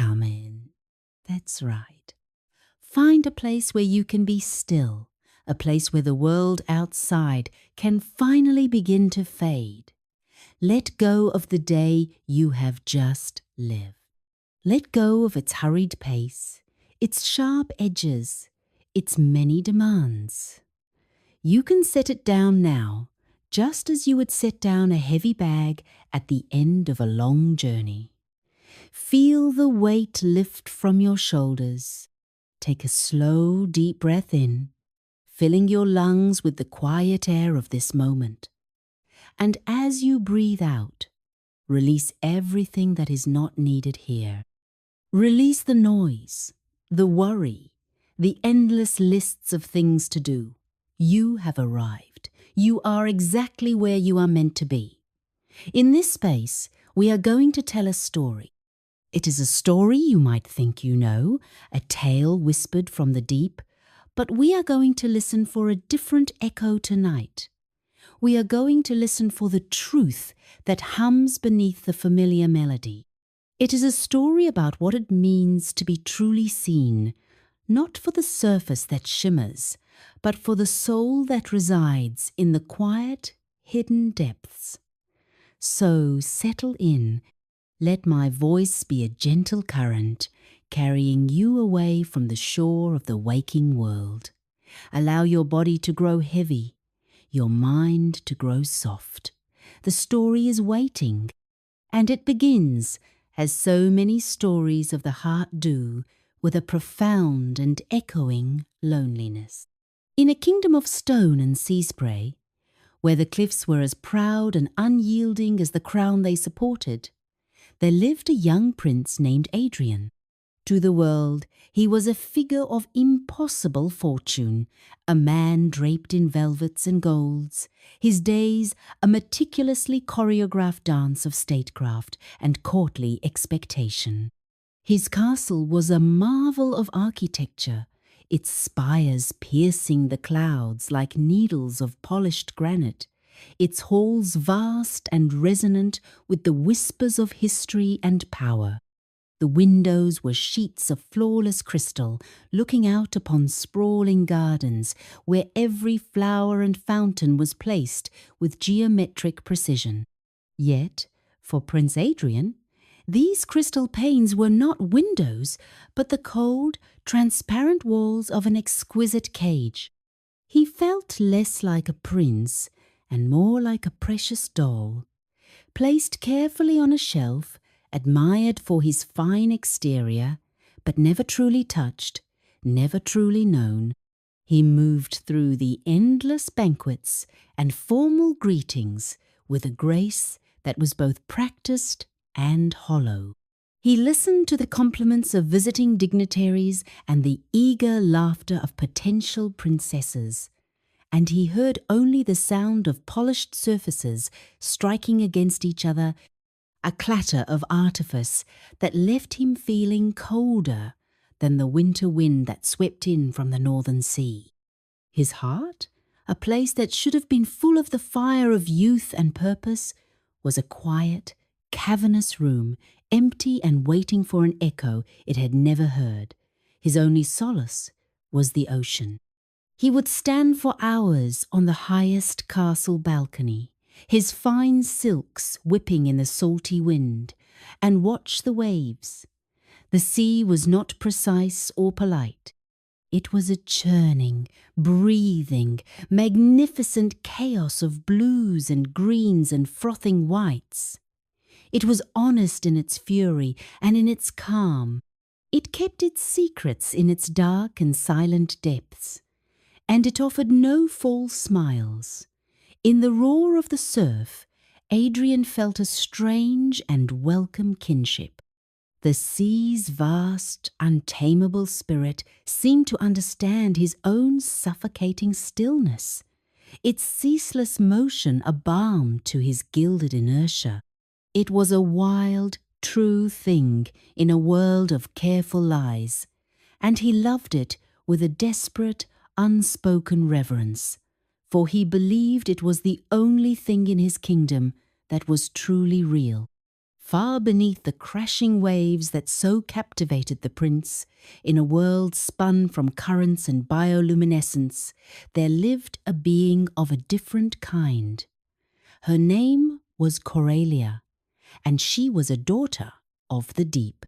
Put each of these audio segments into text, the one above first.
come in. That's right. Find a place where you can be still, a place where the world outside can finally begin to fade. Let go of the day you have just lived. Let go of its hurried pace, its sharp edges, its many demands. You can set it down now, just as you would set down a heavy bag at the end of a long journey. Feel the weight lift from your shoulders. Take a slow, deep breath in, filling your lungs with the quiet air of this moment. And as you breathe out, release everything that is not needed here. Release the noise, the worry, the endless lists of things to do. You have arrived. You are exactly where you are meant to be. In this space, we are going to tell a story. It is a story you might think you know, a tale whispered from the deep, but we are going to listen for a different echo tonight. We are going to listen for the truth that hums beneath the familiar melody. It is a story about what it means to be truly seen, not for the surface that shimmers, but for the soul that resides in the quiet, hidden depths. So settle in. Let my voice be a gentle current, carrying you away from the shore of the waking world. Allow your body to grow heavy, your mind to grow soft. The story is waiting, and it begins, as so many stories of the heart do, with a profound and echoing loneliness. In a kingdom of stone and sea spray, where the cliffs were as proud and unyielding as the crown they supported, there lived a young prince named Adrian. To the world, he was a figure of impossible fortune, a man draped in velvets and golds, his days a meticulously choreographed dance of statecraft and courtly expectation. His castle was a marvel of architecture, its spires piercing the clouds like needles of polished granite, its halls vast and resonant with the whispers of history and power. The windows were sheets of flawless crystal, looking out upon sprawling gardens where every flower and fountain was placed with geometric precision. Yet, for Prince Adrian, these crystal panes were not windows, but the cold, transparent walls of an exquisite cage. He felt less like a prince and more like a precious doll. Placed carefully on a shelf, admired for his fine exterior, but never truly touched, never truly known, he moved through the endless banquets and formal greetings with a grace that was both practiced and hollow. He listened to the compliments of visiting dignitaries and the eager laughter of potential princesses, and he heard only the sound of polished surfaces striking against each other, a clatter of artifice that left him feeling colder than the winter wind that swept in from the northern sea. His heart, a place that should have been full of the fire of youth and purpose, was a quiet, cavernous room, empty and waiting for an echo it had never heard. His only solace was the ocean. He would stand for hours on the highest castle balcony, his fine silks whipping in the salty wind, and watch the waves. The sea was not precise or polite. It was a churning, breathing, magnificent chaos of blues and greens and frothing whites. It was honest in its fury and in its calm. It kept its secrets in its dark and silent depths, and it offered no false smiles. In the roar of the surf, Adrian felt a strange and welcome kinship. The sea's vast, untamable spirit seemed to understand his own suffocating stillness, its ceaseless motion a balm to his gilded inertia. It was a wild, true thing in a world of careful lies, and he loved it with a desperate, unspoken reverence, for he believed it was the only thing in his kingdom that was truly real. Far beneath the crashing waves that so captivated the prince, in a world spun from currents and bioluminescence, there lived a being of a different kind. Her name was Coralia, and she was a daughter of the deep.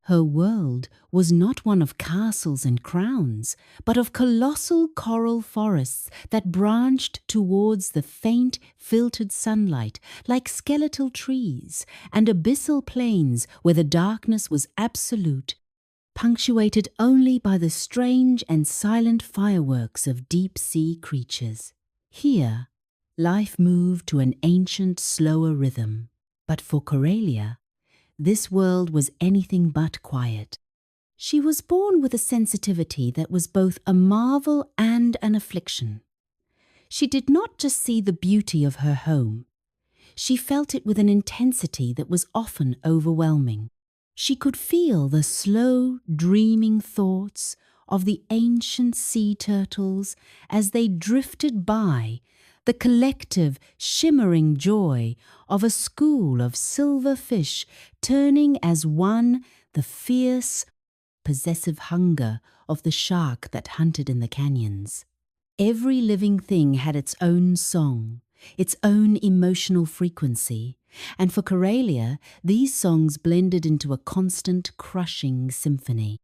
Her world was not one of castles and crowns, but of colossal coral forests that branched towards the faint, filtered sunlight like skeletal trees, and abyssal plains where the darkness was absolute, punctuated only by the strange and silent fireworks of deep-sea creatures. Here, life moved to an ancient, slower rhythm, but for Coralia, this world was anything but quiet. She was born with a sensitivity that was both a marvel and an affliction. She did not just see the beauty of her home. She felt it with an intensity that was often overwhelming. She could feel the slow, dreaming thoughts of the ancient sea turtles as they drifted by, the collective, shimmering joy of a school of silver fish turning as one the fierce, possessive hunger of the shark that hunted in the canyons. Every living thing had its own song, its own emotional frequency, and for Coralia, these songs blended into a constant, crushing symphony.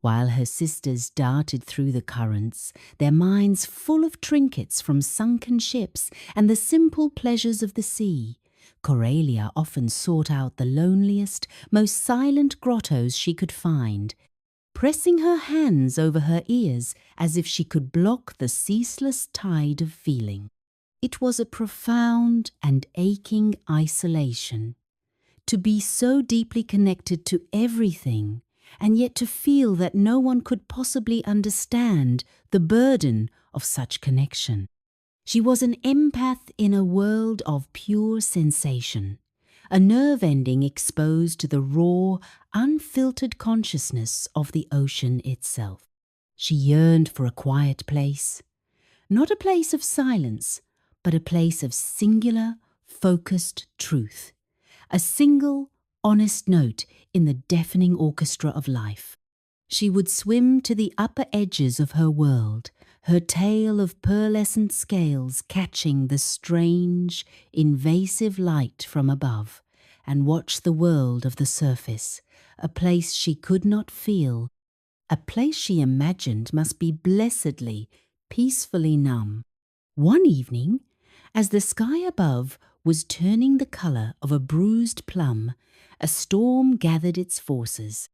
While her sisters darted through the currents, their minds full of trinkets from sunken ships and the simple pleasures of the sea, Coralia often sought out the loneliest, most silent grottos she could find, pressing her hands over her ears as if she could block the ceaseless tide of feeling. It was a profound and aching isolation, to be so deeply connected to everything, and yet to feel that no one could possibly understand the burden of such connection. She was an empath in a world of pure sensation, a nerve ending exposed to the raw, unfiltered consciousness of the ocean itself. She yearned for a quiet place, not a place of silence, but a place of singular, focused truth, a single, honest note in the deafening orchestra of life. She would swim to the upper edges of her world, her tail of pearlescent scales catching the strange, invasive light from above, and watch the world of the surface, a place she could not feel, a place she imagined must be blessedly, peacefully numb. One evening, as the sky above was turning the colour of a bruised plum, a storm gathered its forces.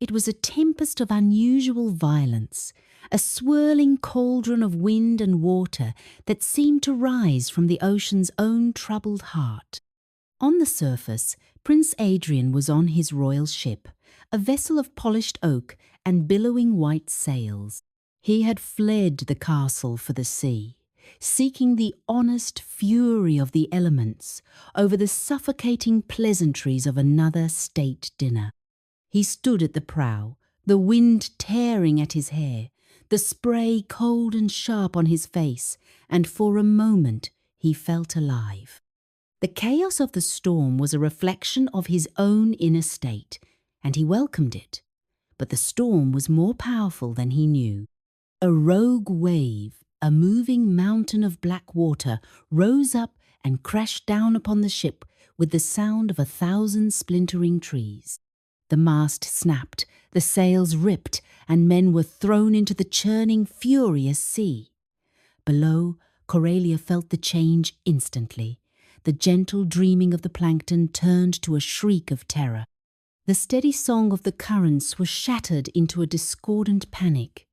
It was a tempest of unusual violence, a swirling cauldron of wind and water that seemed to rise from the ocean's own troubled heart. On the surface, Prince Adrian was on his royal ship, a vessel of polished oak and billowing white sails. He had fled the castle for the sea, seeking the honest fury of the elements over the suffocating pleasantries of another state dinner. He stood at the prow, the wind tearing at his hair, the spray cold and sharp on his face, and for a moment he felt alive. The chaos of the storm was a reflection of his own inner state, and he welcomed it. But the storm was more powerful than he knew. A rogue wave, a moving mountain of black water, rose up and crashed down upon the ship with the sound of 1,000 splintering trees. The mast snapped, the sails ripped, and men were thrown into the churning, furious sea. Below, Coralia felt the change instantly. The gentle dreaming of the plankton turned to a shriek of terror. The steady song of the currents was shattered into a discordant panic.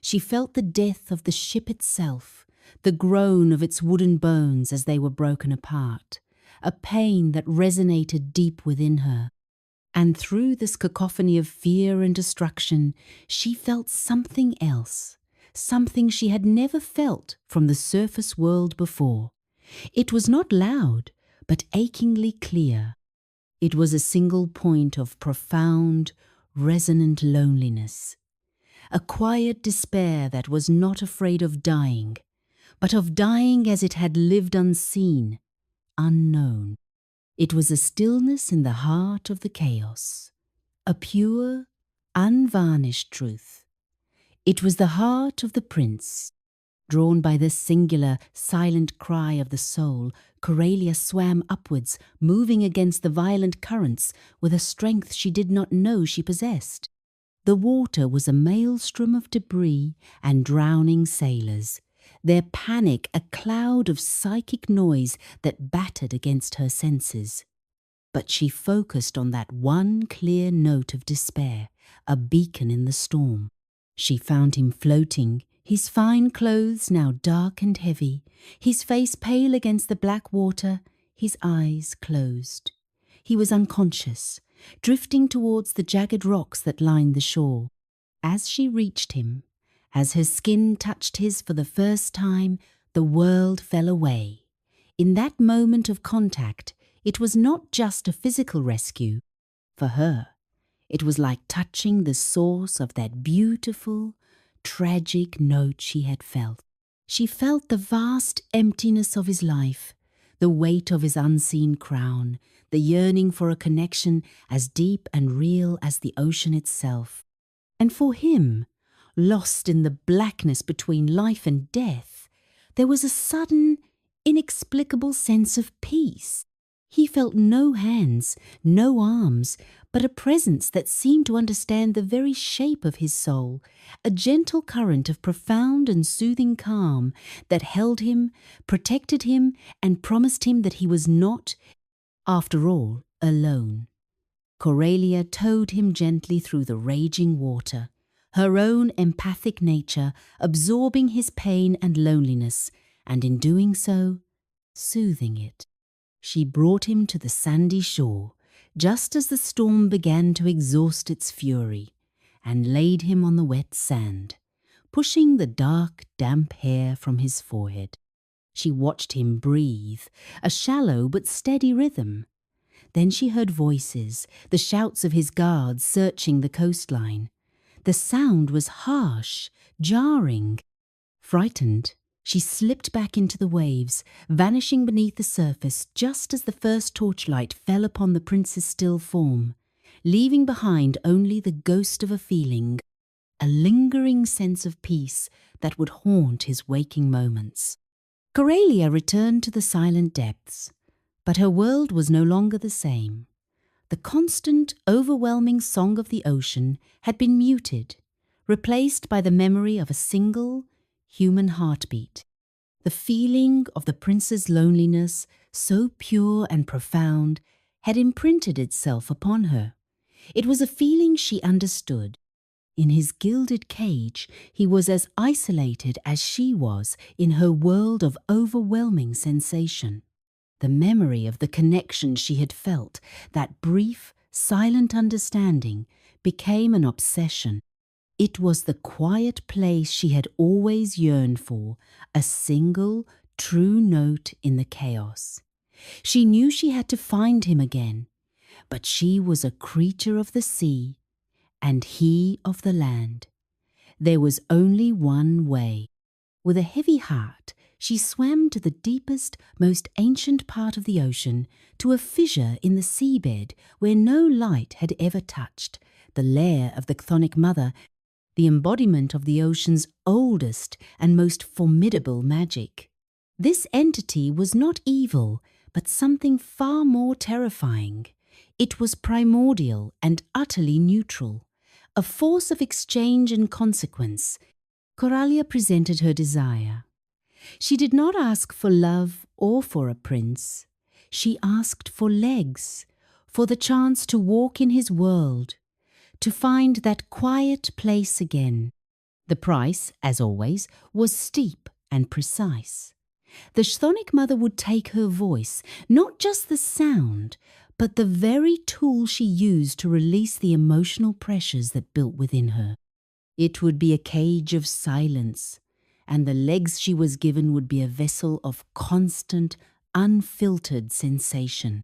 She felt the death of the ship itself, the groan of its wooden bones as they were broken apart, a pain that resonated deep within her. And through this cacophony of fear and destruction, she felt something else, something she had never felt from the surface world before. It was not loud, but achingly clear. It was a single point of profound, resonant loneliness, a quiet despair that was not afraid of dying, but of dying as it had lived unseen, unknown. It was a stillness in the heart of the chaos, a pure, unvarnished truth. It was the heart of the prince. Drawn by this singular, silent cry of the soul, Coralia swam upwards, moving against the violent currents with a strength she did not know she possessed. The water was a maelstrom of debris and drowning sailors, their panic a cloud of psychic noise that battered against her senses. But she focused on that one clear note of despair, a beacon in the storm. She found him floating, his fine clothes now dark and heavy, his face pale against the black water, his eyes closed. He was unconscious, drifting towards the jagged rocks that lined the shore. As she reached him, as her skin touched his for the first time, the world fell away. In that moment of contact, it was not just a physical rescue. For her, it was like touching the source of that beautiful, tragic note she had felt. She felt the vast emptiness of his life, the weight of his unseen crown, the yearning for a connection as deep and real as the ocean itself. And for him, lost in the blackness between life and death, there was a sudden, inexplicable sense of peace. He felt no hands, no arms, but a presence that seemed to understand the very shape of his soul, a gentle current of profound and soothing calm that held him, protected him, and promised him that he was not, after all, alone. Coralia towed him gently through the raging water, her own empathic nature absorbing his pain and loneliness, and in doing so, soothing it. She brought him to the sandy shore, just as the storm began to exhaust its fury, and laid him on the wet sand, pushing the dark, damp hair from his forehead. She watched him breathe, a shallow but steady rhythm. Then she heard voices, the shouts of his guards searching the coastline. The sound was harsh, jarring. Frightened, she slipped back into the waves, vanishing beneath the surface just as the first torchlight fell upon the prince's still form, leaving behind only the ghost of a feeling, a lingering sense of peace that would haunt his waking moments. Coralia returned to the silent depths, but her world was no longer the same. The constant, overwhelming song of the ocean had been muted, replaced by the memory of a single, human heartbeat. The feeling of the prince's loneliness, so pure and profound, had imprinted itself upon her. It was a feeling she understood. In his gilded cage, he was as isolated as she was in her world of overwhelming sensation. The memory of the connection she had felt, that brief, silent understanding, became an obsession. It was the quiet place she had always yearned for, a single, true note in the chaos. She knew she had to find him again, but she was a creature of the sea, and he of the land. There was only one way. With a heavy heart, she swam to the deepest, most ancient part of the ocean, to a fissure in the seabed where no light had ever touched, the lair of the chthonic mother, the embodiment of the ocean's oldest and most formidable magic. This entity was not evil, but something far more terrifying. It was primordial and utterly neutral, a force of exchange and consequence. Coralia presented her desire. She did not ask for love or for a prince. She asked for legs, for the chance to walk in his world, to find that quiet place again. The price, as always, was steep and precise. The chthonic mother would take her voice, not just the sound, but the very tool she used to release the emotional pressures that built within her. It would be a cage of silence, and the legs she was given would be a vessel of constant, unfiltered sensation.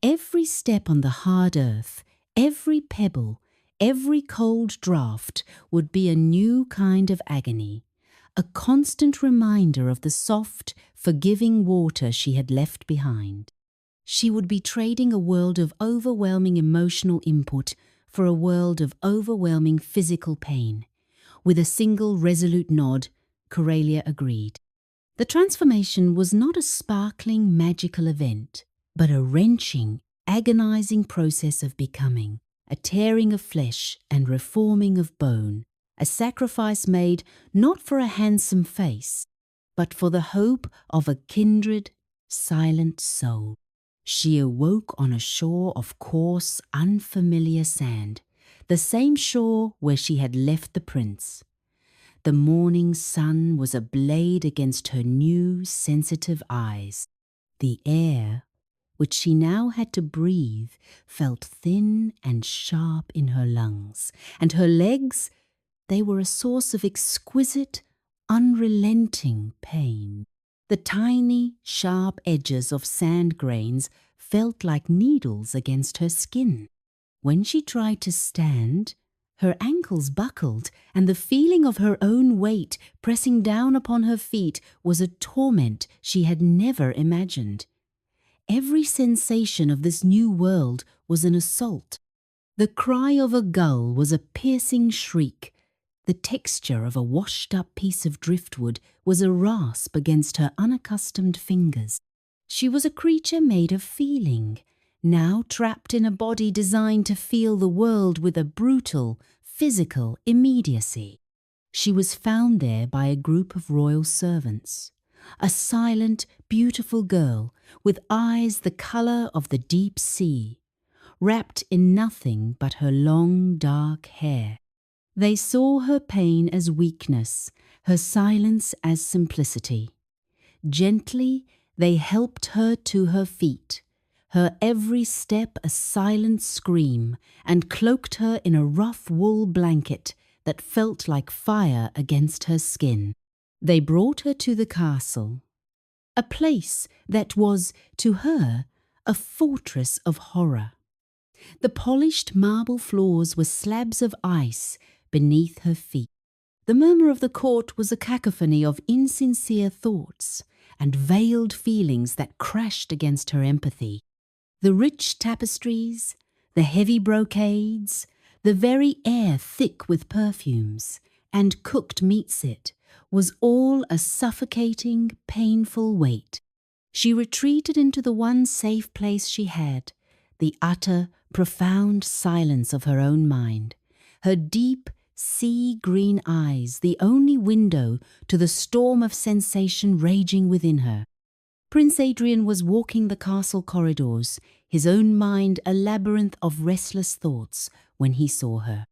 Every step on the hard earth, every pebble, every cold draught would be a new kind of agony, a constant reminder of the soft, forgiving water she had left behind. She would be trading a world of overwhelming emotional input for a world of overwhelming physical pain. With a single resolute nod, Coralia agreed. The transformation was not a sparkling, magical event, but a wrenching, agonizing process of becoming, a tearing of flesh and reforming of bone, a sacrifice made not for a handsome face, but for the hope of a kindred, silent soul. She awoke on a shore of coarse, unfamiliar sand, the same shore where she had left the prince. The morning sun was a blade against her new, sensitive eyes. The air, which she now had to breathe, felt thin and sharp in her lungs, and her legs, they were a source of exquisite, unrelenting pain. The tiny, sharp edges of sand grains felt like needles against her skin. When she tried to stand, her ankles buckled, and the feeling of her own weight pressing down upon her feet was a torment she had never imagined. Every sensation of this new world was an assault. The cry of a gull was a piercing shriek. The texture of a washed-up piece of driftwood was a rasp against her unaccustomed fingers. She was a creature made of feeling, now trapped in a body designed to feel the world with a brutal, physical immediacy. She was found there by a group of royal servants, a silent, beautiful girl with eyes the colour of the deep sea, wrapped in nothing but her long, dark hair. They saw her pain as weakness, her silence as simplicity. Gently, they helped her to her feet, her every step a silent scream, and cloaked her in a rough wool blanket that felt like fire against her skin. They brought her to the castle, a place that was, to her, a fortress of horror. The polished marble floors were slabs of ice beneath her feet. The murmur of the court was a cacophony of insincere thoughts and veiled feelings that crashed against her empathy. The rich tapestries, the heavy brocades, the very air thick with perfumes, and cooked meats was all a suffocating, painful weight. She retreated into the one safe place she had, the utter, profound silence of her own mind, her deep, sea-green eyes the only window to the storm of sensation raging within her. Prince Adrian was walking the castle corridors, his own mind a labyrinth of restless thoughts, when he saw her.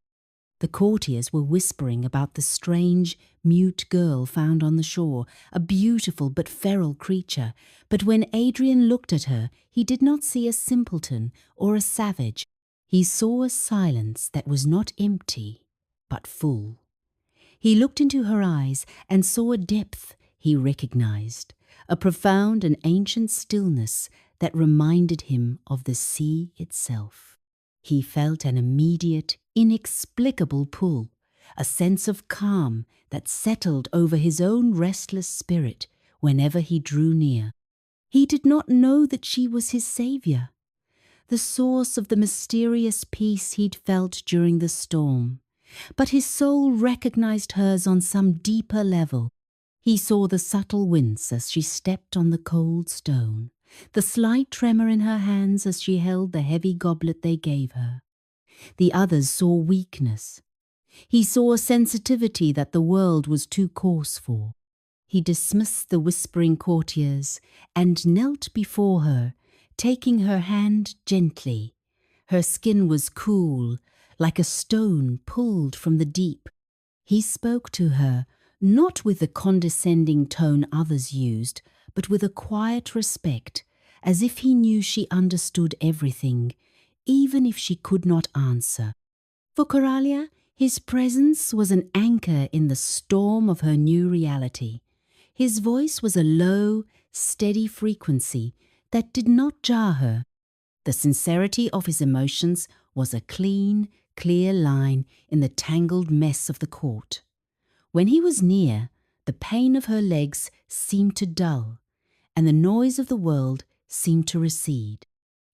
The courtiers were whispering about the strange, mute girl found on the shore, a beautiful but feral creature, but when Adrian looked at her, he did not see a simpleton or a savage. He saw a silence that was not empty, but full. He looked into her eyes and saw a depth he recognized, a profound and ancient stillness that reminded him of the sea itself. He felt an immediate, inexplicable pull, a sense of calm that settled over his own restless spirit whenever he drew near. He did not know that she was his saviour, the source of the mysterious peace he'd felt during the storm. But his soul recognized hers on some deeper level. He saw the subtle wince as she stepped on the cold stone, the slight tremor in her hands as she held the heavy goblet they gave her. The others saw weakness. He saw a sensitivity that the world was too coarse for. He dismissed the whispering courtiers and knelt before her, taking her hand gently. Her skin was cool, like a stone pulled from the deep. He spoke to her, not with the condescending tone others used, but with a quiet respect, as if he knew she understood everything, even if she could not answer. For Coralia, his presence was an anchor in the storm of her new reality. His voice was a low, steady frequency that did not jar her. The sincerity of his emotions was a clean, clear line in the tangled mess of the court. When he was near, the pain of her legs seemed to dull, and the noise of the world seemed to recede.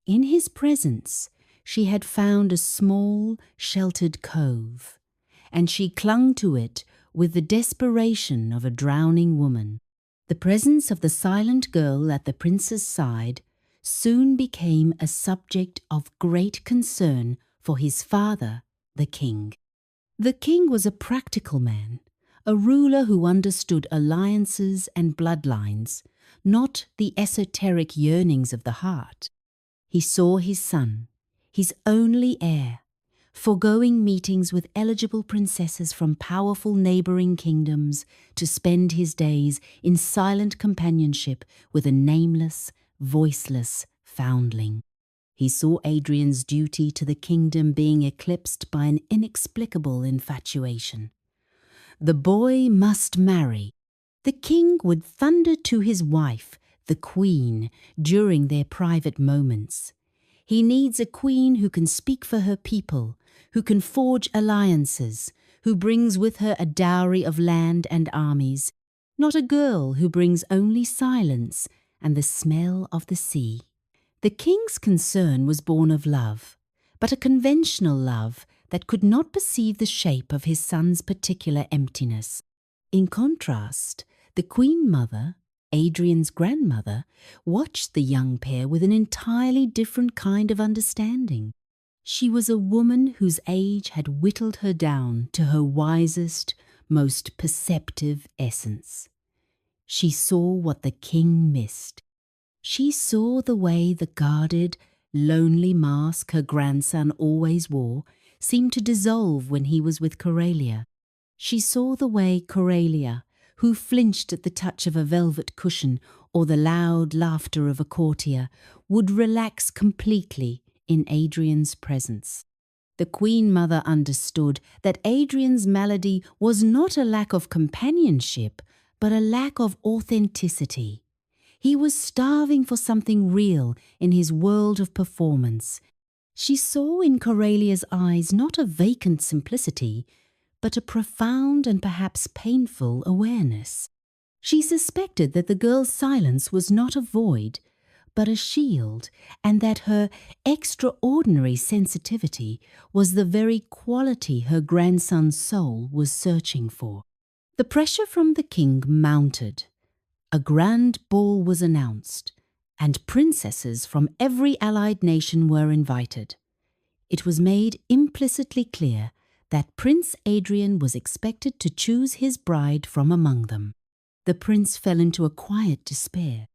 In his presence, she had found a small, sheltered cove, and she clung to it with the desperation of a drowning woman. The presence of the silent girl at the prince's side soon became a subject of great concern for his father, the king. The king was a practical man, a ruler who understood alliances and bloodlines, not the esoteric yearnings of the heart. He saw his son, his only heir, foregoing meetings with eligible princesses from powerful neighbouring kingdoms to spend his days in silent companionship with a nameless, voiceless foundling. He saw Adrian's duty to the kingdom being eclipsed by an inexplicable infatuation. The boy must marry. The king would thunder to his wife, the queen, during their private moments. He needs a queen who can speak for her people, who can forge alliances, who brings with her a dowry of land and armies, not a girl who brings only silence and the smell of the sea. The king's concern was born of love, but a conventional love that could not perceive the shape of his son's particular emptiness. In contrast, the queen mother, Adrian's grandmother, watched the young pair with an entirely different kind of understanding. She was a woman whose age had whittled her down to her wisest, most perceptive essence. She saw what the king missed. She saw the way the guarded, lonely mask her grandson always wore seemed to dissolve when he was with Coralia. She saw the way Coralia, who flinched at the touch of a velvet cushion or the loud laughter of a courtier, would relax completely in Adrian's presence. The Queen Mother understood that Adrian's malady was not a lack of companionship, but a lack of authenticity. He was starving for something real in his world of performance. She saw in Coralia's eyes not a vacant simplicity, but a profound and perhaps painful awareness. She suspected that the girl's silence was not a void, but a shield, and that her extraordinary sensitivity was the very quality her grandson's soul was searching for. The pressure from the king mounted. A grand ball was announced, and princesses from every allied nation were invited. It was made implicitly clear that Prince Adrian was expected to choose his bride from among them. The prince fell into a quiet despair.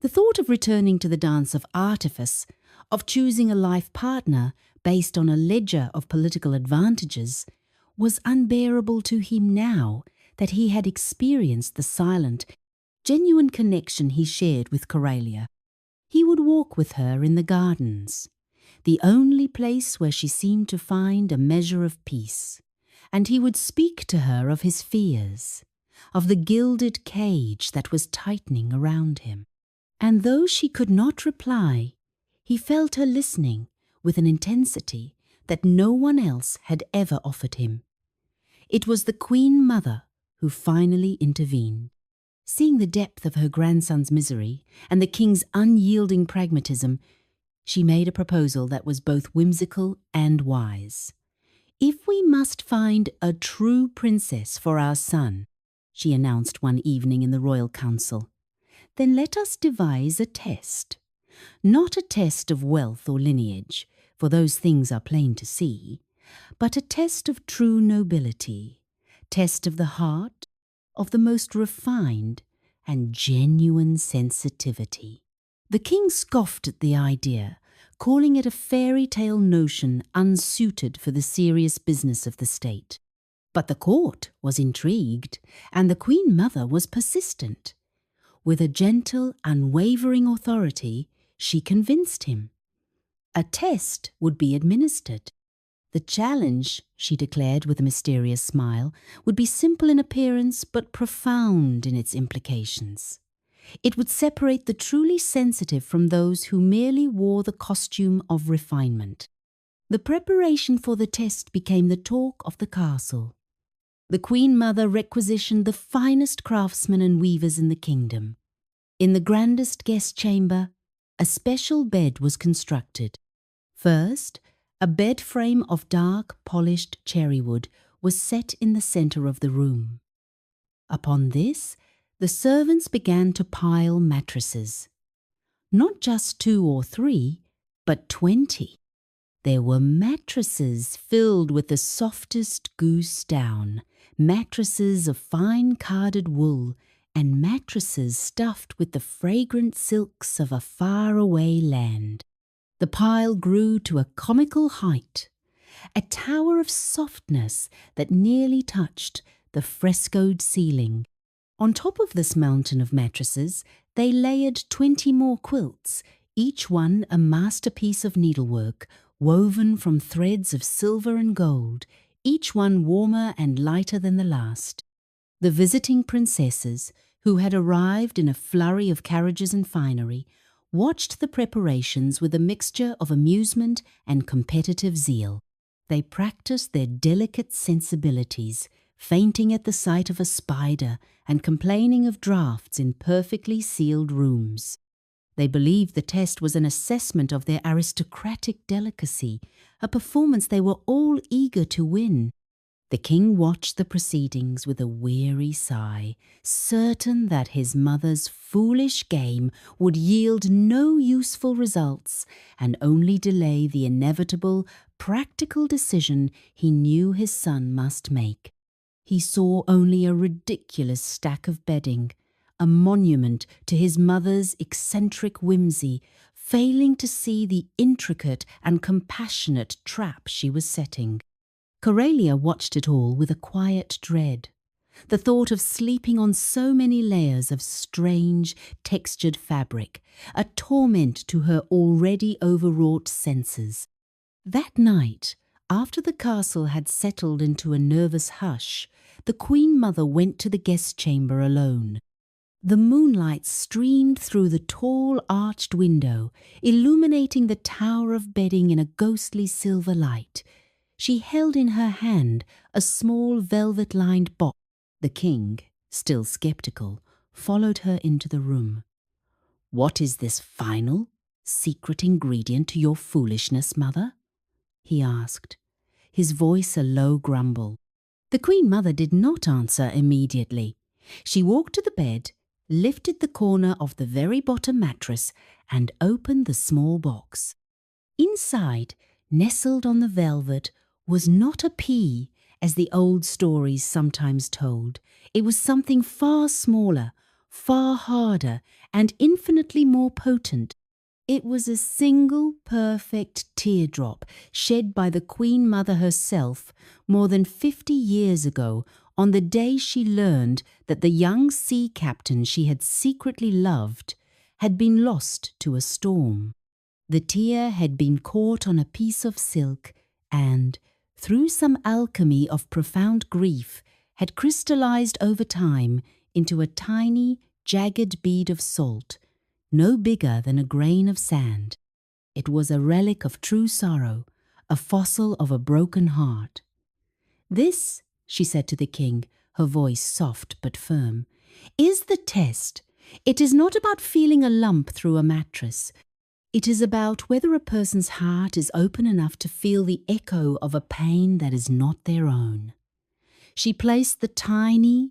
The thought of returning to the dance of artifice, of choosing a life partner based on a ledger of political advantages, was unbearable to him now that he had experienced the silent, genuine connection he shared with Coralia. He would walk with her in the gardens, the only place where she seemed to find a measure of peace, and he would speak to her of his fears, of the gilded cage that was tightening around him. And though she could not reply, he felt her listening with an intensity that no one else had ever offered him. It was the Queen Mother who finally intervened. Seeing the depth of her grandson's misery and the king's unyielding pragmatism, she made a proposal that was both whimsical and wise. "If we must find a true princess for our son," she announced one evening in the royal council, "then let us devise a test. Not a test of wealth or lineage, for those things are plain to see, but a test of true nobility, test of the heart, of the most refined and genuine sensitivity." The king scoffed at the idea, calling it a fairy tale notion unsuited for the serious business of the state. But the court was intrigued, and the Queen Mother was persistent. With a gentle, unwavering authority, she convinced him. A test would be administered. The challenge, she declared with a mysterious smile, would be simple in appearance but profound in its implications. It would separate the truly sensitive from those who merely wore the costume of refinement. The preparation for the test became the talk of the castle. The Queen Mother requisitioned the finest craftsmen and weavers in the kingdom. In the grandest guest chamber, a special bed was constructed. First, a bed frame of dark, polished cherry wood was set in the centre of the room. Upon this, the servants began to pile mattresses. Not just 2 or 3, but 20. There were mattresses filled with the softest goose down, mattresses of fine carded wool, and mattresses stuffed with the fragrant silks of a faraway land. The pile grew to a comical height, a tower of softness that nearly touched the frescoed ceiling. On top of this mountain of mattresses, they layered 20 more quilts, each one a masterpiece of needlework, woven from threads of silver and gold, each one warmer and lighter than the last. The visiting princesses, who had arrived in a flurry of carriages and finery, watched the preparations with a mixture of amusement and competitive zeal. They practiced their delicate sensibilities, fainting at the sight of a spider and complaining of draughts in perfectly sealed rooms. They believed the test was an assessment of their aristocratic delicacy, a performance they were all eager to win. The king watched the proceedings with a weary sigh, certain that his mother's foolish game would yield no useful results and only delay the inevitable, practical decision he knew his son must make. He saw only a ridiculous stack of bedding, a monument to his mother's eccentric whimsy, failing to see the intricate and compassionate trap she was setting. Corelia watched it all with a quiet dread. The thought of sleeping on so many layers of strange, textured fabric, a torment to her already overwrought senses. That night, after the castle had settled into a nervous hush, the Queen Mother went to the guest chamber alone. The moonlight streamed through the tall arched window, illuminating the tower of bedding in a ghostly silver light. She held in her hand a small velvet-lined box. The king, still sceptical, followed her into the room. "What is this final, secret ingredient to your foolishness, mother?" he asked, his voice a low grumble. The Queen Mother did not answer immediately. She walked to the bed, lifted the corner of the very bottom mattress, and opened the small box. Inside, nestled on the velvet, was not a pea, as the old stories sometimes told. It was something far smaller, far harder, and infinitely more potent. It was a single perfect teardrop shed by the Queen Mother herself more than 50 years ago, on the day she learned that the young sea captain she had secretly loved had been lost to a storm. The tear had been caught on a piece of silk and, through some alchemy of profound grief, had crystallized over time into a tiny, jagged bead of salt, no bigger than a grain of sand. It was a relic of true sorrow, a fossil of a broken heart. "This," she said to the king, her voice soft but firm, "is the test. It is not about feeling a lump through a mattress. It is about whether a person's heart is open enough to feel the echo of a pain that is not their own." She placed the tiny,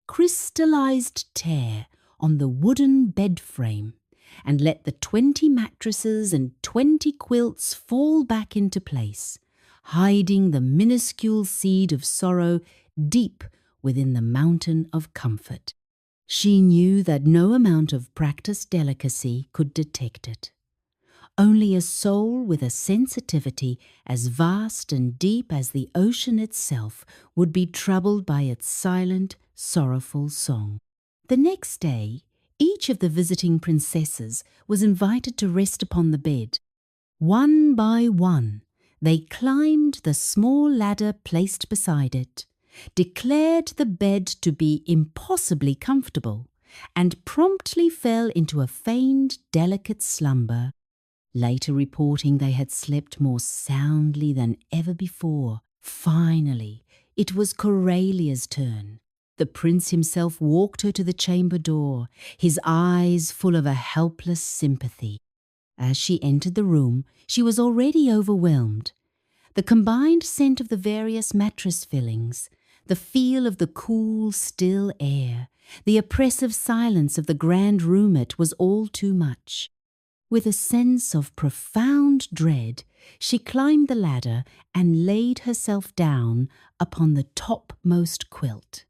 crystallized tear on the wooden bed frame and let the 20 mattresses and 20 quilts fall back into place, hiding the minuscule seed of sorrow deep within the mountain of comfort. She knew that no amount of practiced delicacy could detect it. Only a soul with a sensitivity as vast and deep as the ocean itself would be troubled by its silent, sorrowful song. The next day, each of the visiting princesses was invited to rest upon the bed. One by one, they climbed the small ladder placed beside it, declared the bed to be impossibly comfortable, and promptly fell into a feigned, delicate slumber, later reporting they had slept more soundly than ever before. Finally, it was Corelia's turn. The prince himself walked her to the chamber door, his eyes full of a helpless sympathy. As she entered the room, she was already overwhelmed. The combined scent of the various mattress fillings, the feel of the cool, still air, the oppressive silence of the grand roomette was all too much. With a sense of profound dread, she climbed the ladder and laid herself down upon the topmost quilt.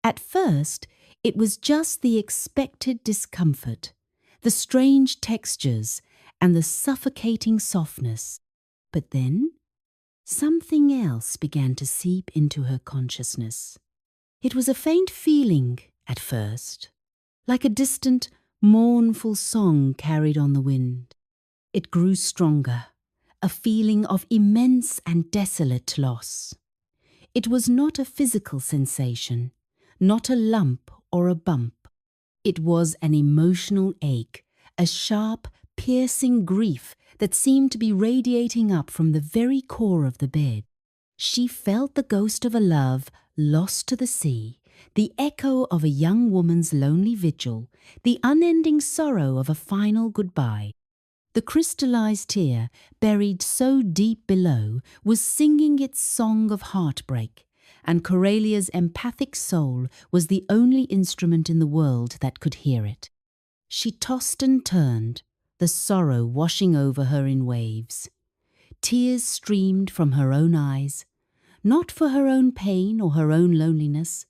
At first, it was just the expected discomfort, the strange textures, and the suffocating softness. But then, something else began to seep into her consciousness. It was a faint feeling, at first, like a distant, mournful song carried on the wind. It grew stronger, a feeling of immense and desolate loss. It was not a physical sensation, not a lump or a bump. It was an emotional ache, a sharp, piercing grief that seemed to be radiating up from the very core of the bed. She felt the ghost of a love lost to the sea, the echo of a young woman's lonely vigil, the unending sorrow of a final goodbye. The crystallized tear, buried so deep below, was singing its song of heartbreak, and Coralia's empathic soul was the only instrument in the world that could hear it. She tossed and turned, the sorrow washing over her in waves. Tears streamed from her own eyes, not for her own pain or her own loneliness,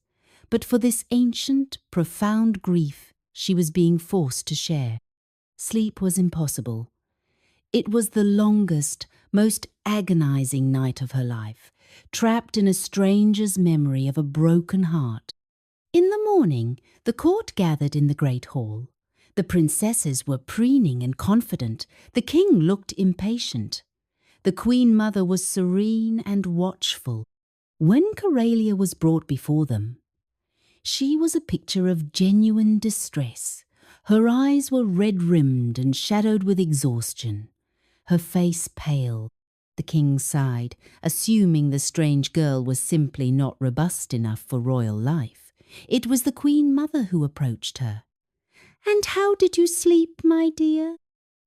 but for this ancient, profound grief she was being forced to share. Sleep was impossible. It was the longest, most agonizing night of her life, trapped in a stranger's memory of a broken heart. In the morning, the court gathered in the great hall. The princesses were preening and confident. The king looked impatient. The queen mother was serene and watchful. When Coralia was brought before them, she was a picture of genuine distress. Her eyes were red-rimmed and shadowed with exhaustion, her face pale. The king sighed, assuming the strange girl was simply not robust enough for royal life. It was the queen mother who approached her. "And how did you sleep, my dear?"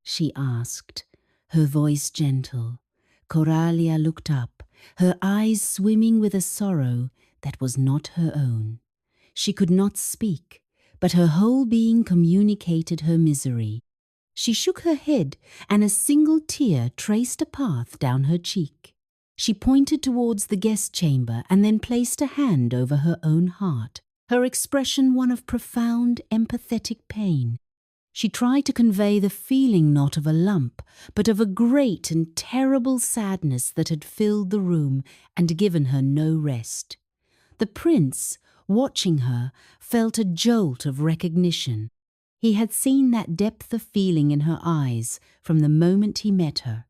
she asked, her voice gentle. Coralia looked up, her eyes swimming with a sorrow that was not her own. She could not speak, but her whole being communicated her misery. She shook her head, and a single tear traced a path down her cheek. She pointed towards the guest chamber and then placed a hand over her own heart, her expression one of profound, empathetic pain. She tried to convey the feeling not of a lump, but of a great and terrible sadness that had filled the room and given her no rest. The prince, watching her, felt a jolt of recognition. He had seen that depth of feeling in her eyes from the moment he met her.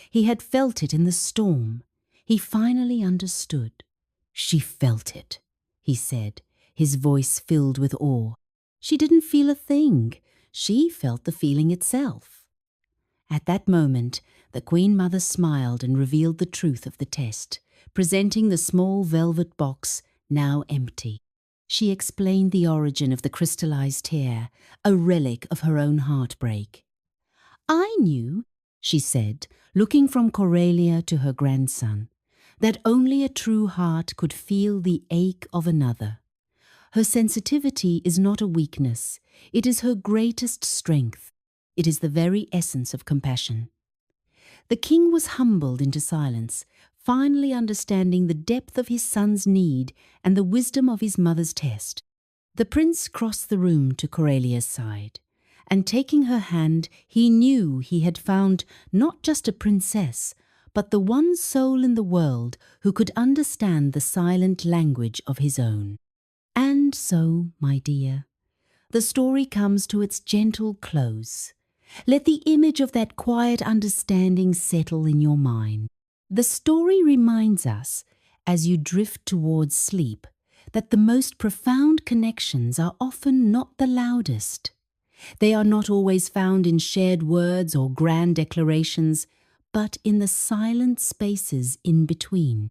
He had felt it in the storm. He finally understood. "She felt it," he said, his voice filled with awe. "She didn't feel a thing. She felt the feeling itself." At that moment, the Queen Mother smiled and revealed the truth of the test, presenting the small velvet box, now empty. She explained the origin of the crystallized tear, a relic of her own heartbreak. "I knew," she said, looking from Coralia to her grandson, "that only a true heart could feel the ache of another. Her sensitivity is not a weakness. It is her greatest strength. It is the very essence of compassion." The king was humbled into silence, finally understanding the depth of his son's need and the wisdom of his mother's test. The prince crossed the room to Coralia's side, and taking her hand, he knew he had found not just a princess, but the one soul in the world who could understand the silent language of his own. And so, my dear, the story comes to its gentle close. Let the image of that quiet understanding settle in your mind. The story reminds us, as you drift towards sleep, that the most profound connections are often not the loudest. They are not always found in shared words or grand declarations, but in the silent spaces in between.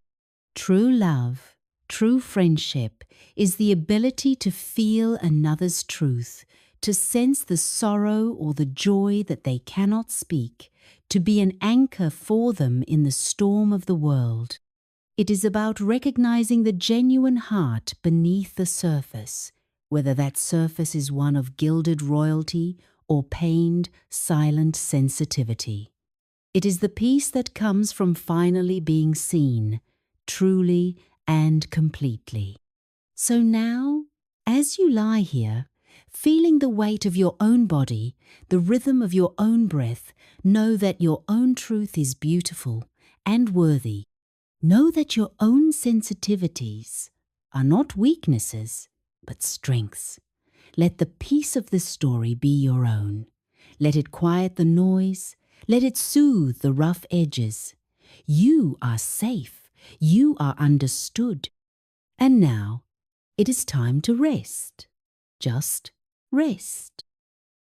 True love, true friendship, is the ability to feel another's truth, to sense the sorrow or the joy that they cannot speak, to be an anchor for them in the storm of the world. It is about recognizing the genuine heart beneath the surface, whether that surface is one of gilded royalty or pained, silent sensitivity. It is the peace that comes from finally being seen, truly and completely. So now, as you lie here, feeling the weight of your own body, the rhythm of your own breath, know that your own truth is beautiful and worthy. Know that your own sensitivities are not weaknesses, but strengths. Let the peace of this story be your own. Let it quiet the noise. Let it soothe the rough edges. You are safe. You are understood. And now, it is time to rest. Just rest.